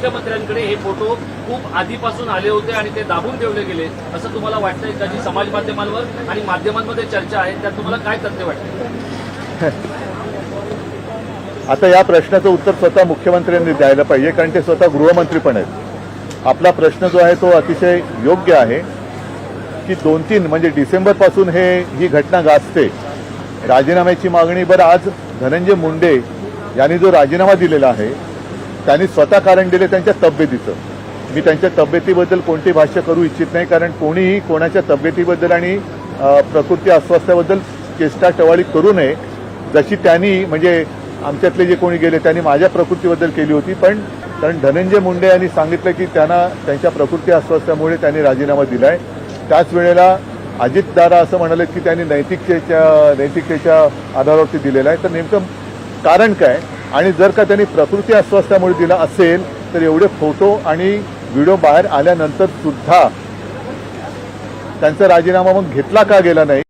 मुख्यमंत्र्यांकडे हे फोटो खूप आधीपासून आले होते आणि ते दाबून ठेवले गेले असं तुम्हाला वाटतंय का? जी समाज माध्यमांवर आणि माध्यमांमध्ये चर्चा आहे त्यात तुम्हाला काय तथ्य वाटतं? आता या प्रश्नाचं उत्तर स्वतः मुख्यमंत्र्यांनी द्यायला पाहिजे, कारण ते स्वतः गृहमंत्री पण आहेत. आपला प्रश्न जो आहे तो अतिशय योग्य आहे की 2-3 म्हणजे डिसेंबरपासून ही घटना गाजते. राजीनाम्याची मागणी, बरं आज धनंजय मुंडे यांनी जो राजीनामा दिलेला आहे त्यांनी स्वतः कारण दिले त्यांच्या तब्येतीचं. मी त्यांच्या तब्येतीबद्दल कोणती भाष्य करू इच्छित नाही, कारण कोणीही कोणाच्या तब्येतीबद्दल आणि प्रकृती अस्वास्थ्याबद्दल चेष्टा टवाळी करू नये. जशी त्यांनी म्हणजे आमच्यातले जे कोणी गेले त्यांनी माझ्या प्रकृतीबद्दल केली होती, पण कारण धनंजय मुंडे यांनी सांगितलं की त्यांना त्यांच्या प्रकृती अस्वास्थ्यामुळे त्यांनी राजीनामा दिलाय. त्याच वेळेला अजितदादा असं म्हणाले की त्यांनी नैतिकतेच्या आधारावरती दिलेला आहे. तर नेमकं कारण काय, आणि जर का त्यांनी प्रकृती अस्वास्थ्यामुळे दिला असेल तर एवढे फोटो आणि व्हिडिओ बाहेर आल्यानंतर सुद्धा त्यांचा राजीनामा मग घेतला का गेला नाही